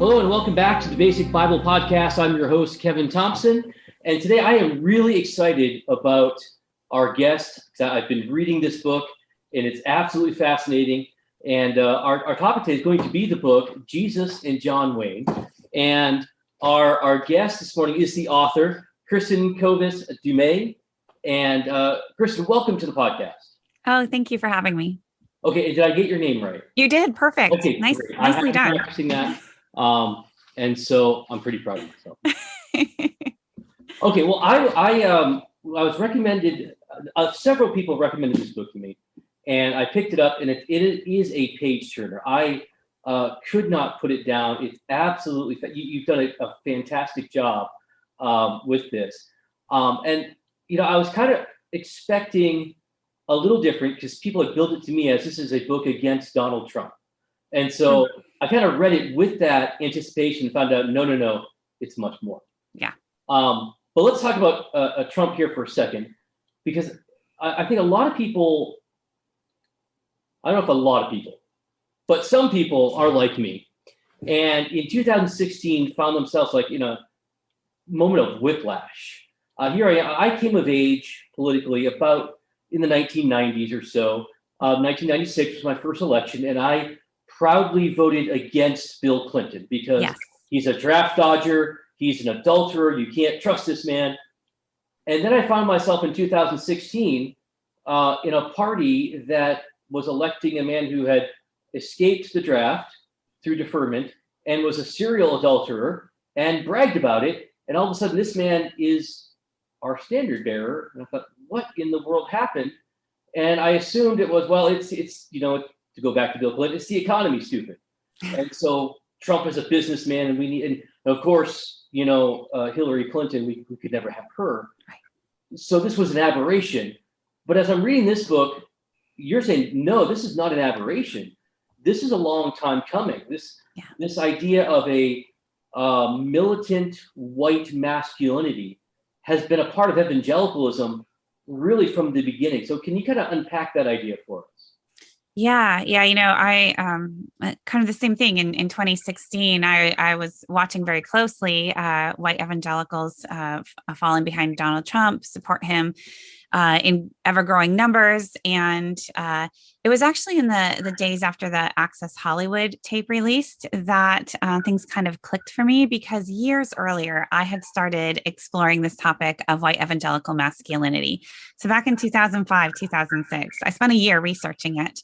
Hello and welcome back to the Basic Bible Podcast. I'm your host, Kevin Thompson. And today I am really excited about our guest. I've been reading this book and it's absolutely fascinating. And our topic today is going to be the book, Jesus and John Wayne. And our guest this morning is the author, Kristin Kobes Du Mez. And Kristen, welcome to the podcast. Oh, thank you for having me. Okay, did I get your name right? You did. Perfect. Okay, nicely I've done. been practicing that. And so I'm pretty proud of myself. Okay, well, I was recommended, several people recommended this book to me, and I picked it up, and it is a page turner. I could not put it down. It's absolutely, you've done a fantastic job with this. And, I was kind of expecting a little different because people have billed it to me as this is a book against Donald Trump. And so I kind of read it with that anticipation and found out, no, it's much more. Yeah. But let's talk about Trump here for a second, because I think a lot of people, I don't know if a lot of people, but some people are like me. And in 2016 found themselves like in a moment of whiplash. Here I am. I came of age politically about in the 1990s or so. 1996 was my first election, and I proudly voted against Bill Clinton because he's a draft dodger, he's an adulterer, you can't trust this man. And then I found myself in 2016 in a party that was electing a man who had escaped the draft through deferment and was a serial adulterer and bragged about it. And all of a sudden, this man is our standard bearer. And I thought, what in the world happened? And I assumed it was, well, it's to go back to Bill Clinton, it's the economy, stupid. And so Trump is a businessman, and and of course, Hillary Clinton, we could never have her. Right. So this was an aberration. But as I'm reading this book, you're saying, no, this is not an aberration. This is a long time coming. This idea of a militant white masculinity has been a part of evangelicalism really from the beginning. So can you kind of unpack that idea for us? Yeah. I kind of the same thing in 2016. I was watching very closely white evangelicals falling behind Donald Trump, support him in ever-growing numbers. And it was actually in the days after the Access Hollywood tape released that things kind of clicked for me, because years earlier, I had started exploring this topic of white evangelical masculinity. So back in 2005, 2006, I spent a year researching it.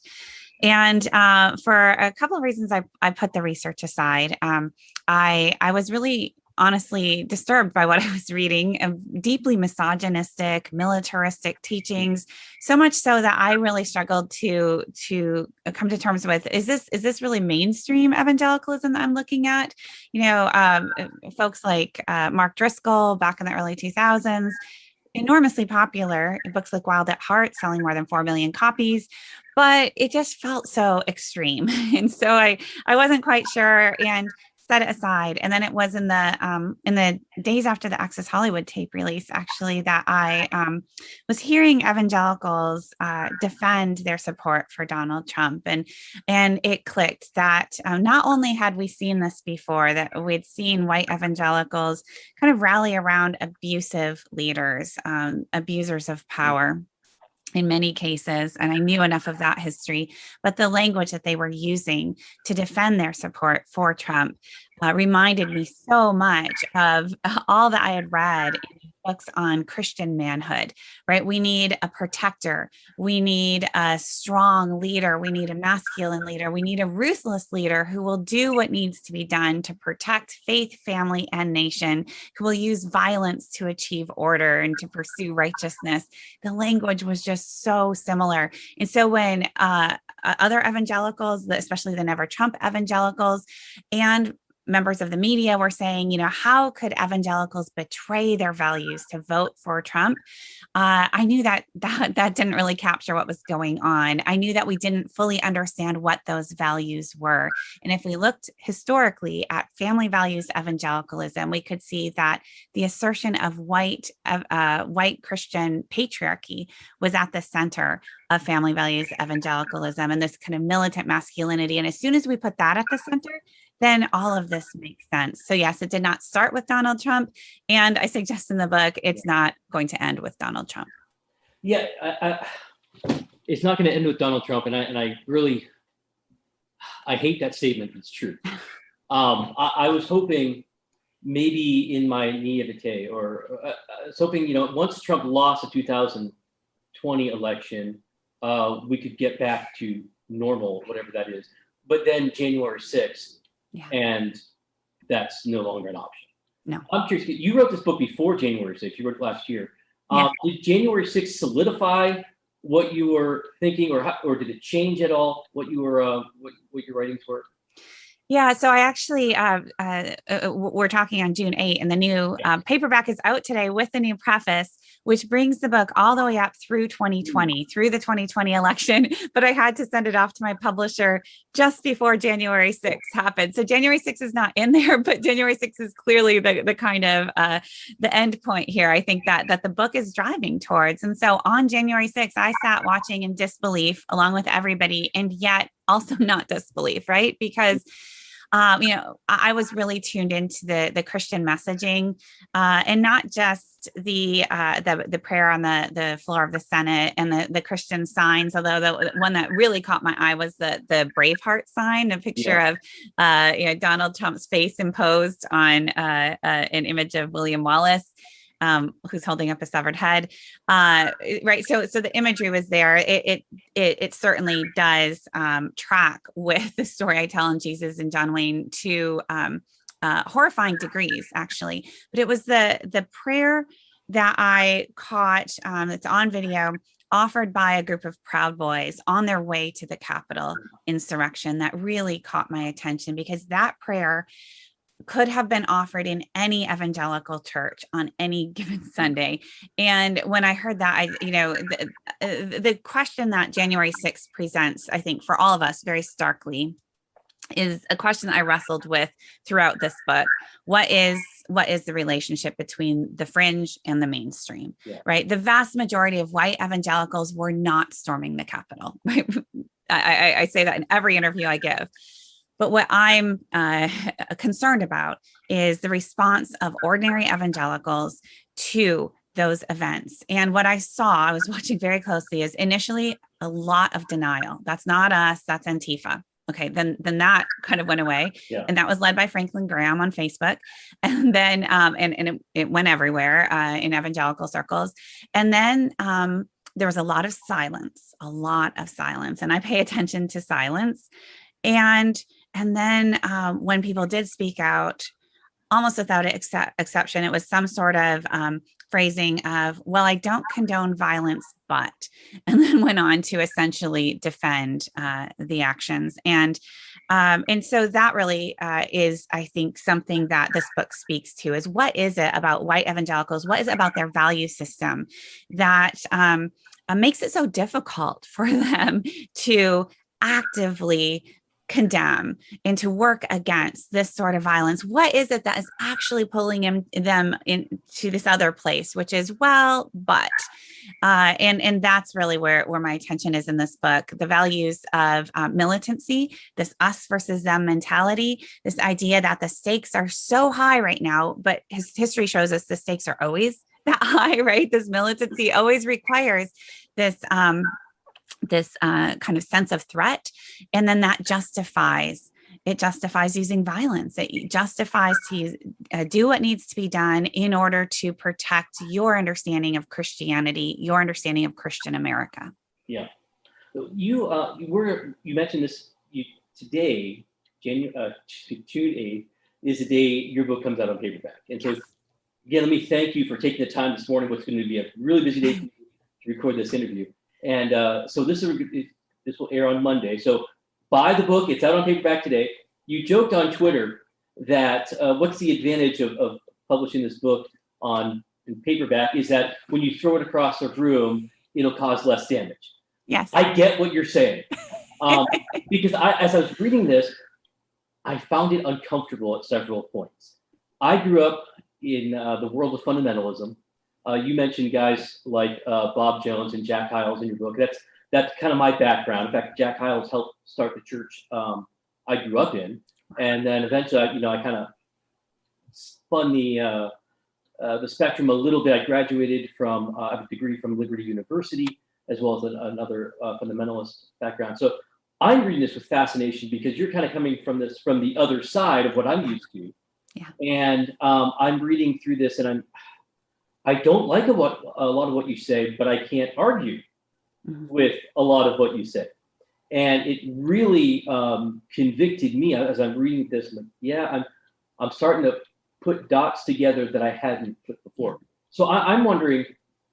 And for a couple of reasons, I put the research aside. I was really honestly disturbed by what I was reading, deeply misogynistic, militaristic teachings, so much so that I really struggled to come to terms with, is this really mainstream evangelicalism that I'm looking at? Folks like Mark Driscoll back in the early 2000s, enormously popular, books like Wild at Heart, selling more than 4 million copies, but it just felt so extreme. And so I wasn't quite sure and set it aside. And then it was in the days after the Access Hollywood tape release, actually, that I was hearing evangelicals defend their support for Donald Trump. And it clicked that not only had we seen this before, that we'd seen white evangelicals kind of rally around abusive leaders, abusers of power in many cases, and I knew enough of that history, but the language that they were using to defend their support for Trump reminded me so much of all that I had read in books on Christian manhood, right? We need a protector. We need a strong leader. We need a masculine leader. We need a ruthless leader who will do what needs to be done to protect faith, family, and nation, who will use violence to achieve order and to pursue righteousness. The language was just so similar. And so when other evangelicals, especially the Never Trump evangelicals, and members of the media were saying, how could evangelicals betray their values to vote for Trump? I knew that didn't really capture what was going on. I knew that we didn't fully understand what those values were. And if we looked historically at family values evangelicalism, we could see that the assertion of white Christian patriarchy was at the center of family values evangelicalism and this kind of militant masculinity. And as soon as we put that at the center, then all of this makes sense. So yes, it did not start with Donald Trump. And I suggest in the book, it's not going to end with Donald Trump. Yeah, it's not going to end with Donald Trump. And I really, I hate that statement. It's true. I was hoping maybe in my naivete, or I was hoping, once Trump lost the 2020 election, we could get back to normal, whatever that is. But then January 6th, and that's no longer an option. No. I'm curious, you wrote this book before January 6th. You wrote it last year. Did January 6th solidify what you were thinking, or did it change at all what you were what your writings were? Yeah, so I actually, we're talking on June 8th, and the new paperback is out today with the new preface, which brings the book all the way up through 2020, through the 2020 election. But I had to send it off to my publisher just before January 6th happened. So January 6th is not in there, but January 6th is clearly the kind of the end point here, I think that the book is driving towards. And so on January 6th, I sat watching in disbelief along with everybody, and yet also not disbelief, right? Because I was really tuned into the Christian messaging, and not just the prayer on the floor of the Senate and the Christian signs. Although the one that really caught my eye was the Braveheart sign, a picture of Donald Trump's face imposed on an image of William Wallace, who's holding up a severed head. Right. So the imagery was there. It certainly does track with the story I tell in Jesus and John Wayne to horrifying degrees, actually. But it was the prayer that I caught, that's on video, offered by a group of Proud Boys on their way to the Capitol insurrection, that really caught my attention, because that prayer could have been offered in any evangelical church on any given Sunday. And when I heard that, the question that January 6th presents, I think, for all of us very starkly, is a question I wrestled with throughout this book. What is the relationship between the fringe and the mainstream, right? The vast majority of white evangelicals were not storming the Capitol, right? I say that in every interview I give. But what I'm concerned about is the response of ordinary evangelicals to those events. And what I was watching very closely, is initially a lot of denial. That's not us, that's Antifa. Okay, then that kind of went away. And that was led by Franklin Graham on Facebook. And then, it went everywhere in evangelical circles. And then there was a lot of silence. And I pay attention to silence. And then when people did speak out, almost without exception, it was some sort of phrasing of, well, I don't condone violence, but, and then went on to essentially defend the actions. And so that really is, I think, something that this book speaks to, is what is it about white evangelicals? What is it about their value system that makes it so difficult for them to actively condemn and to work against this sort of violence? What is it that is actually pulling them into this other place, which is, well, but, and that's really where my attention is in this book. The values of militancy, this us versus them mentality, this idea that the stakes are so high right now, but history shows us the stakes are always that high, right? This militancy always requires this kind of sense of threat. And then that justifies using violence. It justifies to do what needs to be done in order to protect your understanding of Christianity, your understanding of Christian America. Yeah. You mentioned this today, June 8th, is the day your book comes out on paperback. And so again, let me thank you for taking the time this morning, what's going to be a really busy day to record this interview. And so this will air on Monday. So buy the book. It's out on paperback today. You joked on Twitter that what's the advantage of publishing this book in paperback is that when you throw it across the room, it'll cause less damage. Yes. I get what you're saying. Because as I was reading this, I found it uncomfortable at several points. I grew up in the world of fundamentalism. You mentioned guys like Bob Jones and Jack Hyles in your book. That's kind of my background. In fact, Jack Hyles helped start the church I grew up in. And then eventually, I kind of spun the spectrum a little bit. I graduated from, I have a degree from Liberty University, as well as another fundamentalist background. So I'm reading this with fascination because you're kind of coming from this from the other side of what I'm used to. Yeah. And I'm reading through this, and I don't like a lot of what you say, but I can't argue with a lot of what you say. And it really convicted me as I'm reading this. I'm like, yeah, I'm starting to put dots together that I hadn't put before. So I'm wondering,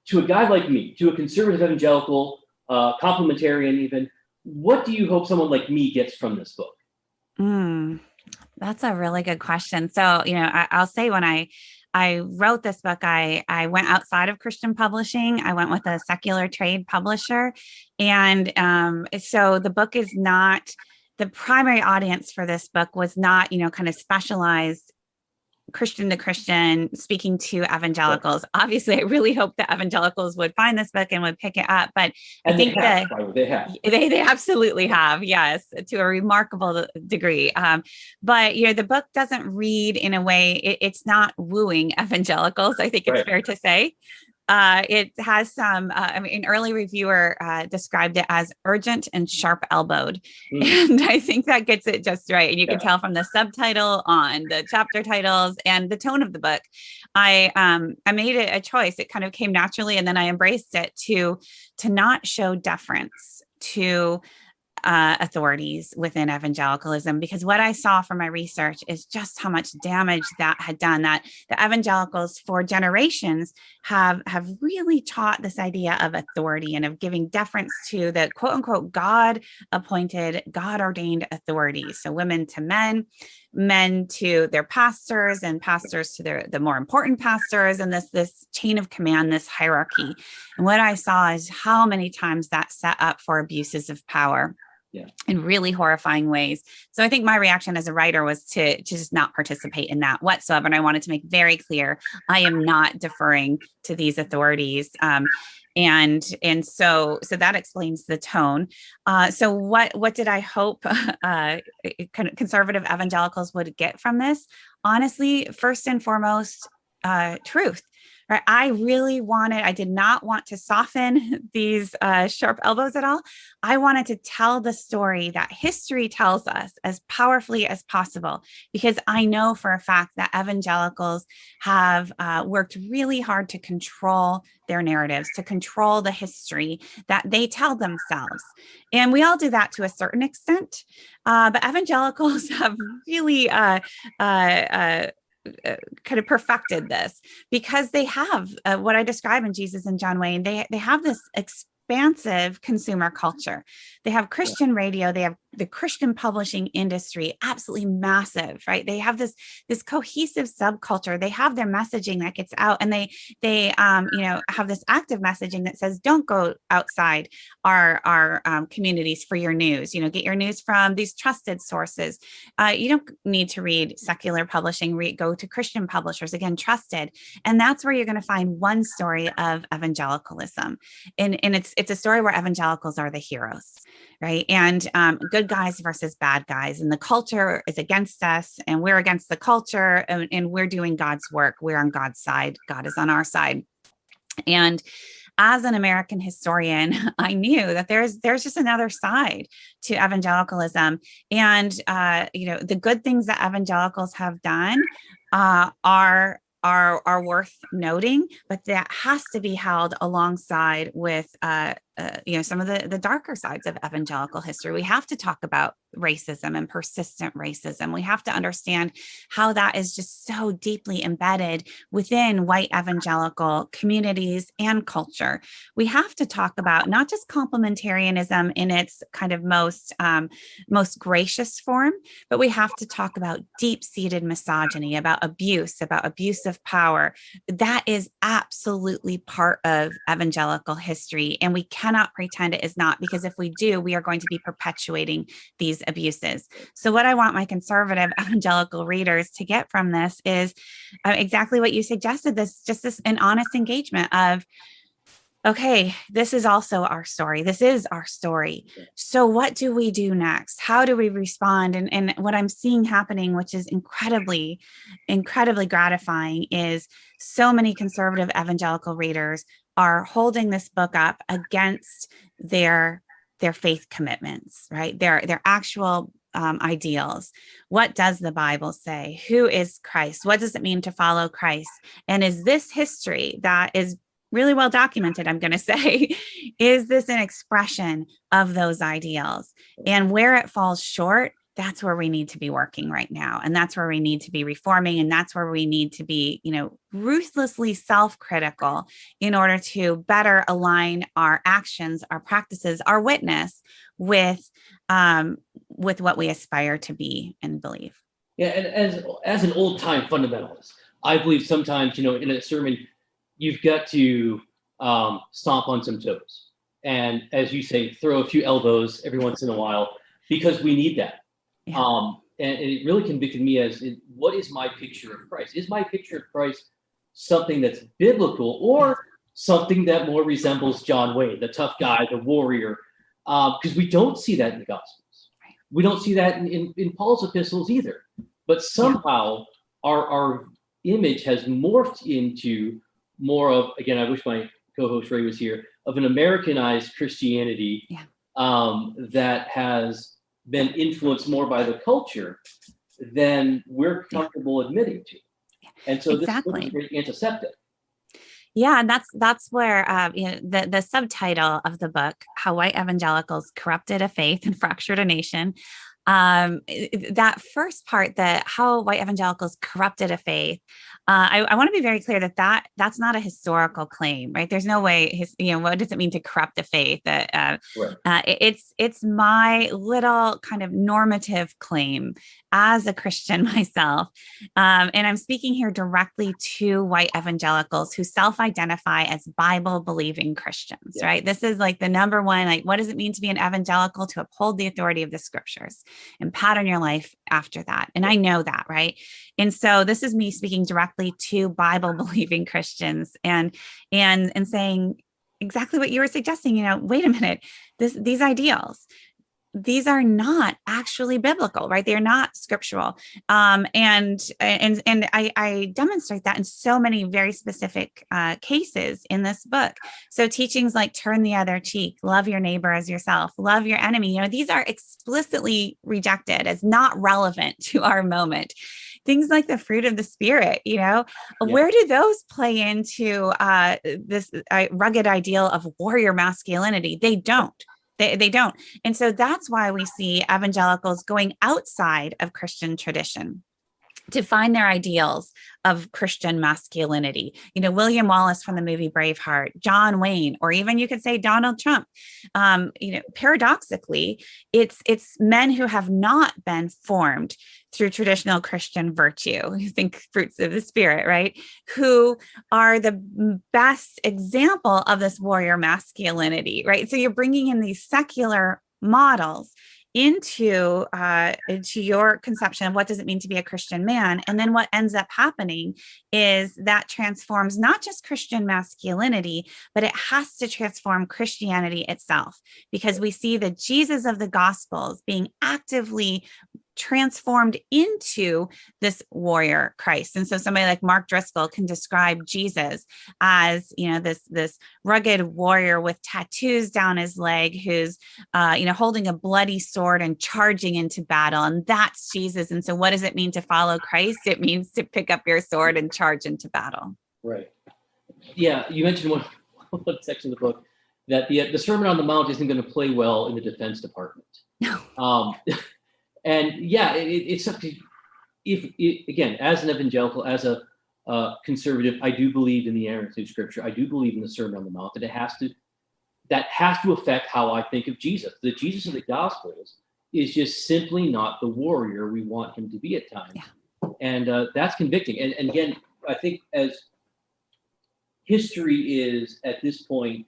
to a guy like me, to a conservative evangelical, complementarian even, what do you hope someone like me gets from this book? That's a really good question. So, I'll say when I wrote this book, I went outside of Christian publishing. I went with a secular trade publisher. And so the book is not, the primary audience for this book was not, kind of specialized Christian to Christian, speaking to evangelicals. Right. Obviously, I really hope that evangelicals would find this book and would pick it up. But I think they absolutely have, yes, to a remarkable degree. But the book doesn't read in a way, it's not wooing evangelicals. I think it's fair to say. It has some, an early reviewer described it as urgent and sharp elbowed. And I think that gets it just right. And you can tell from the subtitle on the chapter titles and the tone of the book. I made it a choice. It kind of came naturally. And then I embraced it to not show deference to authorities within evangelicalism, because what I saw from my research is just how much damage that had done, that the evangelicals for generations have really taught this idea of authority and of giving deference to the quote unquote God appointed, God ordained authorities. So women to men to their pastors, and pastors to the more important pastors, and this chain of command, this hierarchy. And what I saw is how many times that set up for abuses of power. In really horrifying ways. So I think my reaction as a writer was to just not participate in that whatsoever. And I wanted to make very clear, I am not deferring to these authorities. And so that explains the tone. So what did I hope conservative evangelicals would get from this? Honestly, first and foremost, truth. Right. I did not want to soften these sharp elbows at all. I wanted to tell the story that history tells us as powerfully as possible, because I know for a fact that evangelicals have worked really hard to control their narratives, to control the history that they tell themselves. And we all do that to a certain extent. But evangelicals have really kind of perfected this, because they have what I describe in Jesus and John Wayne. They have this expansive consumer culture. They have Christian radio. They have the Christian publishing industry, absolutely massive, right? They have this cohesive subculture. They have their messaging that gets out, and they have this active messaging that says, don't go outside our communities for your news. Get your news from these trusted sources. You don't need to read secular publishing. Go to Christian publishers, again, trusted. And that's where you're going to find one story of evangelicalism. And it's a story where evangelicals are the heroes, right? And good guys versus bad guys. And the culture is against us, and we're against the culture, and we're doing God's work. We're on God's side. God is on our side. And as an American historian, I knew that there's just another side to evangelicalism. And, the good things that evangelicals have done are worth noting, but that has to be held alongside with some of the darker sides of evangelical history. We have to talk about racism and persistent racism. We have to understand how that is just so deeply embedded within white evangelical communities and culture. We have to talk about not just complementarianism in its kind of most gracious form, but we have to talk about deep-seated misogyny, about abuse of power. That is absolutely part of evangelical history, and we cannot pretend it is not, because if we do, we are going to be perpetuating these abuses. So what I want my conservative evangelical readers to get from this is exactly what you suggested, an honest engagement of, okay, this is also our story. This is our story. So what do we do next? How do we respond? And what I'm seeing happening, which is incredibly, incredibly gratifying, is so many conservative evangelical readers are holding this book up against their faith commitments, right? Their actual ideals. What does the Bible say? Who is Christ? What does it mean to follow Christ? And is this history that is really well documented, I'm going to say, is this an expression of those ideals? And where it falls short, that's where we need to be working right now. And that's where we need to be reforming. And that's where we need to be, ruthlessly self-critical in order to better align our actions, our practices, our witness with what we aspire to be and believe. Yeah, and as an old-time fundamentalist, I believe sometimes, in a sermon, you've got to stomp on some toes. And as you say, throw a few elbows every once in a while, because we need that. Yeah. And it really convicted me what is my picture of Christ? Is my picture of Christ something that's biblical, or something that more resembles John Wayne, the tough guy, the warrior? Because we don't see that in the Gospels. Right. We don't see that in Paul's epistles either. But somehow our image has morphed into more of, again, I wish my co-host Ray was here, of an Americanized Christianity that has been influenced more by the culture than we're comfortable admitting to. And so this book is very antiseptic. Yeah, and that's where the subtitle of the book, How White Evangelicals Corrupted a Faith and Fractured a Nation, that first part, that how white evangelicals corrupted a faith, I want to be very clear that's not a historical claim, right? There's no way, what does it mean to corrupt a faith? It's my little kind of normative claim as a Christian myself. And I'm speaking here directly to white evangelicals who self-identify as Bible-believing Christians, right? This is like the number one, like, what does it mean to be an evangelical? To uphold the authority of the scriptures and pattern your life after that. And I know that, right? And so this is me speaking directly to Bible-believing Christians and saying exactly what you were suggesting. Wait a minute, these ideals, these are not actually biblical, right? They're not scriptural. And I demonstrate that in so many very specific cases in this book. So teachings like turn the other cheek, love your neighbor as yourself, love your enemy, these are explicitly rejected as not relevant to our moment. Things like the fruit of the spirit, where do those play into this rugged ideal of warrior masculinity? They don't. They don't. And so that's why we see evangelicals going outside of Christian tradition to find their ideals of Christian masculinity. William Wallace from the movie Braveheart, John Wayne, or even you could say Donald Trump. Paradoxically, it's men who have not been formed through traditional Christian virtue. You think fruits of the spirit, right? Who are the best example of this warrior masculinity, right? So you're bringing in these secular models into your conception of what does it mean to be a Christian man. And then what ends up happening is that transforms not just Christian masculinity, but it has to transform Christianity itself, because we see the Jesus of the Gospels being actively transformed into this warrior Christ. And so somebody like Mark Driscoll can describe Jesus as, this rugged warrior with tattoos down his leg, who's, holding a bloody sword and charging into battle. And that's Jesus. And so what does it mean to follow Christ? It means to pick up your sword and charge into battle. Right. Yeah. You mentioned one section of the book that the Sermon on the Mount isn't going to play well in the Defense Department. No. And it's something. Again, as an evangelical, as a conservative, I do believe in the inerrancy of Scripture. I do believe in the Sermon on the Mount. That has to affect how I think of Jesus. The Jesus of the Gospels is just simply not the warrior we want him to be at times, and that's convicting. And again, I think as history is at this point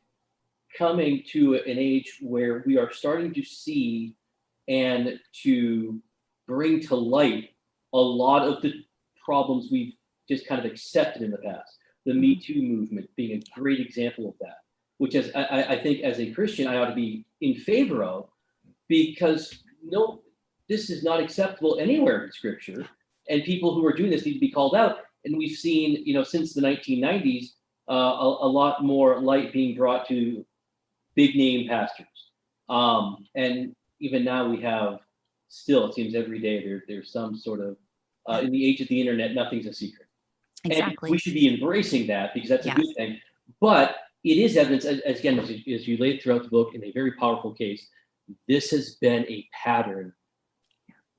coming to an age where we are starting to see and to bring to light a lot of the problems we've just kind of accepted in the past. The Me Too movement being a great example of that. which is I think as a Christian I ought to be in favor of, because no, this is not acceptable anywhere in Scripture, and people who are doing this need to be called out. And we've seen, since the 1990s, a lot more light being brought to big name pastors, and even now we have still, it seems every day there's some sort of in the age of the internet, nothing's a secret. Exactly. And we should be embracing that, because that's a Yes. good thing. But it is evidence, as you laid throughout the book in a very powerful case, this has been a pattern,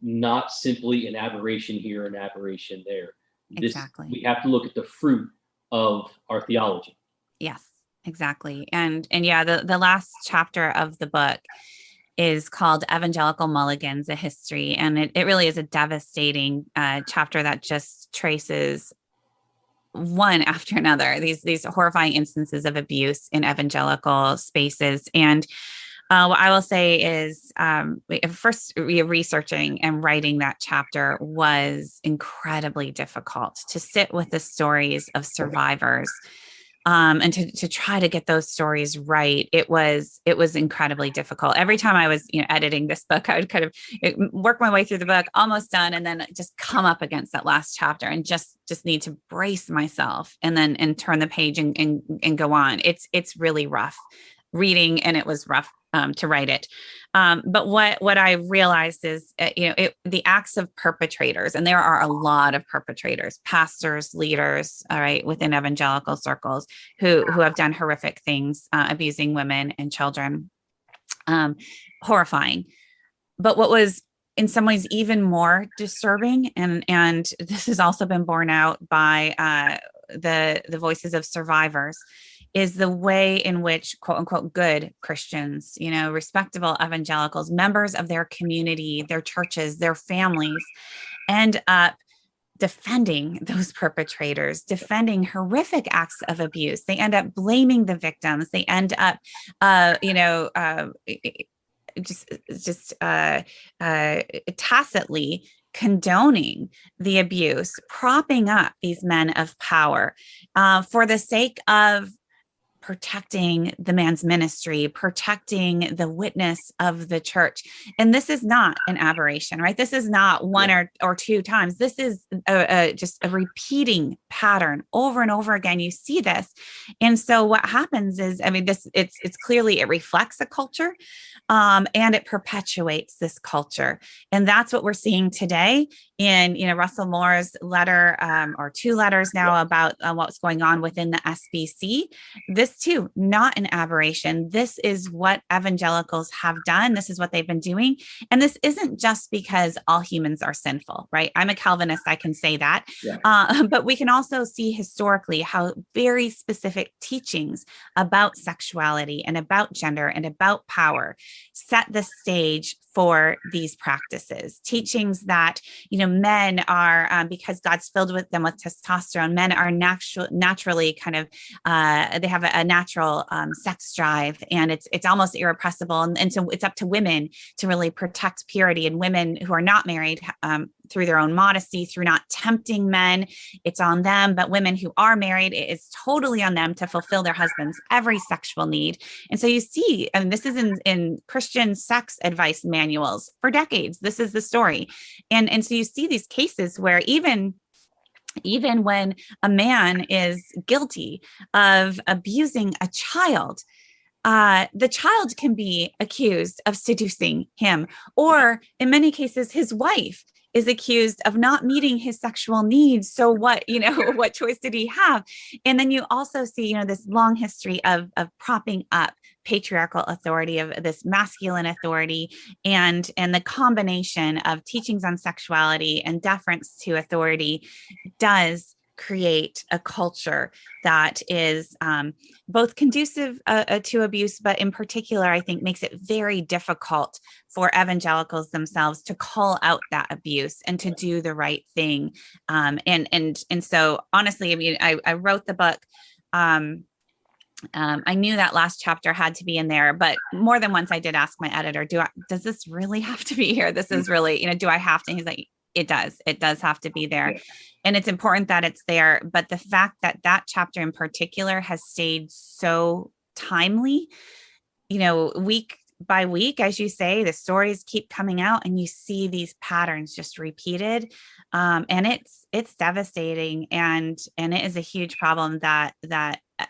not simply an aberration here, an aberration there. Exactly. We have to look at the fruit of our theology. Yes, exactly. And yeah, the last chapter of the book is called Evangelical Mulligans, a History. And it really is a devastating chapter that just traces one after another, these horrifying instances of abuse in evangelical spaces. And what I will say is, first researching and writing that chapter was incredibly difficult, to sit with the stories of survivors. And to try to get those stories right, it was incredibly difficult. Every time I was editing this book, I would kind of work my way through the book, almost done, and then just come up against that last chapter and just need to brace myself and turn the page and go on. It's really rough reading, and it was rough to write it. But what I realized is, the acts of perpetrators, and there are a lot of perpetrators, pastors, leaders, all right, within evangelical circles who have done horrific things, abusing women and children, horrifying. But what was in some ways even more disturbing, and this has also been borne out by the voices of survivors, is the way in which, quote unquote, good Christians, respectable evangelicals, members of their community, their churches, their families, end up defending those perpetrators, defending horrific acts of abuse. They end up blaming the victims. They end up, tacitly condoning the abuse, propping up these men of power for the sake of protecting the man's ministry, protecting the witness of the church. And this is not an aberration, right? This is not one or two times. This is just a repeating pattern over and over again. You see this. And so what happens is, it's clearly, it reflects a culture, and it perpetuates this culture. And that's what we're seeing today in, Russell Moore's letter, or two letters now, about what's going on within the SBC. This too, not an aberration. This is what evangelicals have done. This is what they've been doing. And this isn't just because all humans are sinful, right? I'm a Calvinist, I can say that. But we can also see historically how very specific teachings about sexuality and about gender and about power set the stage for these practices. Teachings that, men are, because God's filled with them with testosterone, men are naturally kind of, they have a natural sex drive, and it's almost irrepressible. And so it's up to women to really protect purity, and women who are not married, through their own modesty, through not tempting men, it's on them. But women who are married, it's totally on them to fulfill their husband's every sexual need. And so you see, and this is in Christian sex advice manuals for decades. This is the story. And so you see these cases where even when a man is guilty of abusing a child, the child can be accused of seducing him, or in many cases, his wife is accused of not meeting his sexual needs. So what, what choice did he have? And then you also see, this long history of propping up patriarchal authority, of this masculine authority, and the combination of teachings on sexuality and deference to authority does create a culture that is both conducive to abuse, but in particular, I think, makes it very difficult for evangelicals themselves to call out that abuse and to do the right thing. And so, honestly, I wrote the book. I knew that last chapter had to be in there, but more than once I did ask my editor, does this really have to be here? This is really, do I have to? And he's like, it does have to be there. Yeah. And it's important that it's there. But the fact that chapter in particular has stayed so timely. Week by week, as you say, the stories keep coming out, and you see these patterns just repeated, and it's devastating, and it is a huge problem that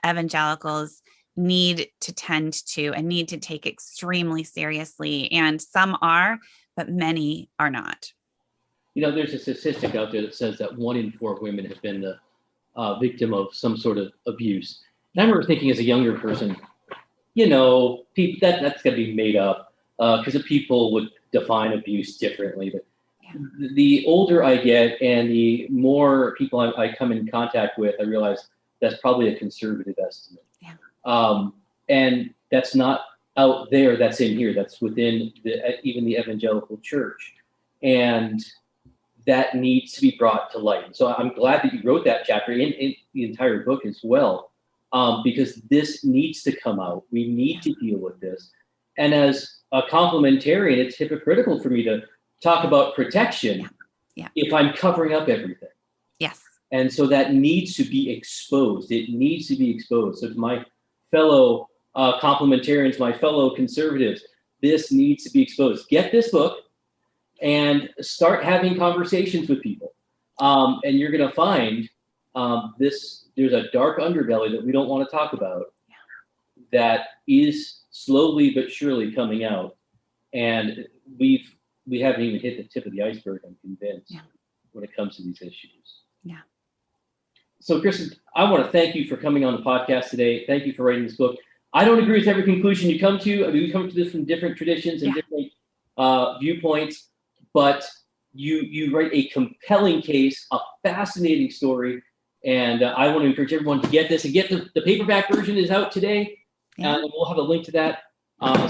evangelicals need to tend to and need to take extremely seriously. And some are, but many are not. There's a statistic out there that says that 1 in 4 women have been the victim of some sort of abuse. And I remember thinking as a younger person, people that's going to be made up because people would define abuse differently. But the older I get and the more people I come in contact with, I realize that's probably a conservative estimate. Yeah. And that's not out there, that's in here, that's within even the evangelical church. And that needs to be brought to light. So I'm glad that you wrote that chapter in the entire book as well, because this needs to come out. We need to deal with this. And as a complementarian, it's hypocritical for me to talk about protection if I'm covering up everything. Yes. And so that needs to be exposed. It needs to be exposed. So to my fellow complementarians, my fellow conservatives, this needs to be exposed. Get this book and start having conversations with people. And you're going to find there's a dark underbelly that we don't want to talk about that is slowly but surely coming out. And we haven't even hit the tip of the iceberg, I'm convinced, when it comes to these issues. Yeah. So, Kristen, I want to thank you for coming on the podcast today. Thank you for writing this book. I don't agree with every conclusion you come to. I mean, we come to this from different traditions and different viewpoints, but you write a compelling case, a fascinating story, and I want to encourage everyone to get this and get the paperback version is out today, and we'll have a link to that.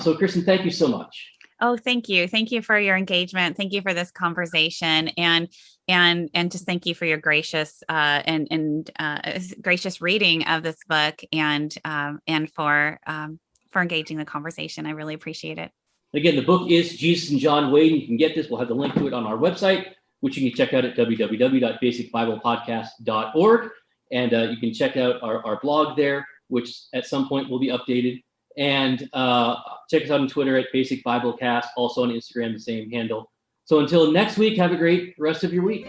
So, Kristen, thank you so much. Oh, thank you. Thank you for your engagement. Thank you for this conversation, and just thank you for your gracious gracious reading of this book, and for engaging the conversation. I really appreciate it. Again, the book is Jesus and John Wade. You can get this. We'll have the link to it on our website, which you can check out at www.basicbiblepodcast.org. And you can check out our blog there, which at some point will be updated. And check us out on Twitter at Basic Biblecast, also on Instagram, the same handle. So until next week, have a great rest of your week.